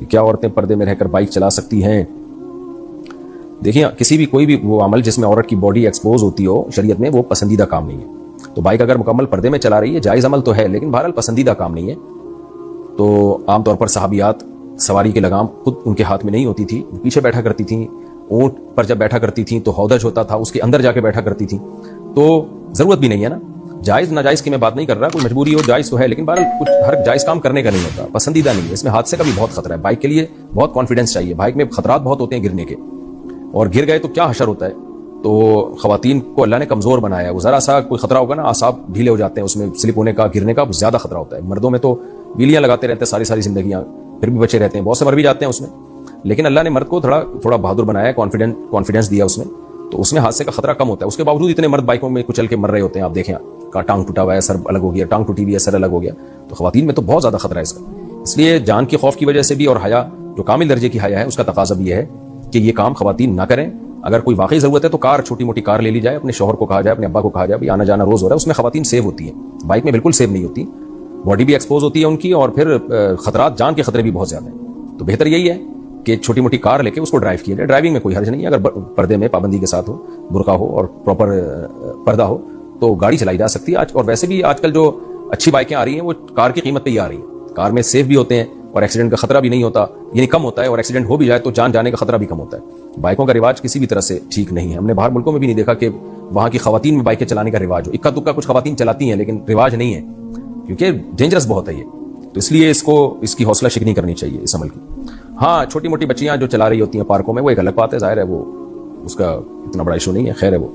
کیا عورتیں پردے میں رہ کر بائک چلا سکتی ہیں؟ دیکھیں، کسی بھی کوئی بھی وہ عمل جس میں عورت کی باڈی ایکسپوز ہوتی ہو شریعت میں، وہ پسندیدہ کام نہیں ہے. تو بائک اگر مکمل پردے میں چلا رہی ہے جائز عمل تو ہے، لیکن بہرحال پسندیدہ کام نہیں ہے. تو عام طور پر صحابیات سواری کی لگام خود ان کے ہاتھ میں نہیں ہوتی تھی، پیچھے بیٹھا کرتی تھیں. اونٹ پر جب بیٹھا کرتی تھیں تو ہودج ہوتا تھا، اس کے اندر جا کے بیٹھا کرتی تھیں. تو ضرورت بھی نہیں ہے نا. جائز ناجائز کی میں بات نہیں کر رہا، کوئی مجبوری ہو جائز تو ہے، لیکن بہرحال کچھ ہر جائز کام کرنے کا نہیں ہوتا، پسندیدہ نہیں ہے. اس میں حادثے کا بھی بہت خطرہ ہے. بائک کے لیے بہت کانفیڈنس چاہیے. بائک میں خطرات بہت ہوتے ہیں گرنے کے، اور گر گئے تو کیا حشر ہوتا ہے. تو خواتین کو اللہ نے کمزور بنایا ہے. وہ ذرا سا کوئی خطرہ ہوگا نا، اعصاب ڈھیلے ہو جاتے ہیں، اس میں سلپ ہونے کا، گرنے کا زیادہ خطرہ ہوتا ہے. مردوں میں تو بیلیاں لگاتے رہتے ہیں ساری زندگیاں، پھر بھی بچے رہتے ہیں، بہت سے مر بھی جاتے ہیں اس میں. لیکن اللہ نے مرد کو تھوڑا بہادر بنایا ہے، کانفیڈنس دیا اس میں، تو اس میں حادثے کا خطرہ کم ہوتا ہے. اس کے باوجود اتنے مرد بائکوں میں کچل کے مر رہے ہوتے ہیں. آپ دیکھیں، ٹانگ ٹوٹا ہوا ہے، سر الگ ہو گیا، ٹانگ ٹوٹی ہوئی ہے، سر الگ ہو گیا. تو خواتین میں تو بہت زیادہ خطرہ ہے اس کا. اس لیے جان کے خوف کی وجہ سے بھی، اور حیا جو کامل درجے کی حیا ہے، اس کا تقاضا بھی یہ ہے کہ یہ کام خواتین نہ کریں. اگر کوئی واقعی ضرورت ہے تو کار، چھوٹی موٹی کار لے لی جائے، اپنے شوہر کو کہا جائے، اپنے ابا کو کہا جائے بھی آنا جانا روز ہو رہا ہے. اس میں خواتین سیو ہوتی ہیں، بائک میں بالکل سیو نہیں ہوتی. باڈی بھی ایکسپوز ہوتی ہے ان کی، اور پھر خطرات، جان کے خطرے بھی بہت زیادہ ہیں. تو بہتر یہی ہے کہ چھوٹی موٹی کار لے کے اس کو ڈرائیو کیا جائے. ڈرائیونگ میں کوئی حرج نہیں ہے، اگر پردے میں پابندی کے ساتھ ہو، برقع ہو اور پراپر پردہ ہو تو گاڑی چلائی جا سکتی ہے. اور ویسے بھی آج کل جو اچھی بائکیں آ رہی ہیں وہ کار کی قیمت پہ ہی آ رہی ہیں. کار میں سیف بھی ہوتے ہیں اور ایکسیڈنٹ کا خطرہ بھی نہیں ہوتا، یعنی کم ہوتا ہے، اور ایکسیڈنٹ ہو بھی جائے تو جان جانے کا خطرہ بھی کم ہوتا ہے. بائکوں کا رواج کسی بھی طرح سے ٹھیک نہیں ہے. ہم نے باہر ملکوں میں بھی نہیں دیکھا کہ وہاں کی خواتین میں بائکیں چلانے کا رواج ہو. اکا دکا کچھ خواتین چلاتی ہیں، لیکن رواج نہیں ہے، کیونکہ ڈینجرس بہت ہے یہ. تو اس لیے اس کی حوصلہ شکنی کرنی چاہیے اس عمل کی. ہاں، چھوٹی موٹی بچیاں جو چلا رہی ہوتی ہیں پارکوں میں، وہ ایک الگ بات ہے، ظاہر ہے وہ اس کا اتنا بڑا ایشو نہیں ہے، خیر ہے وہ.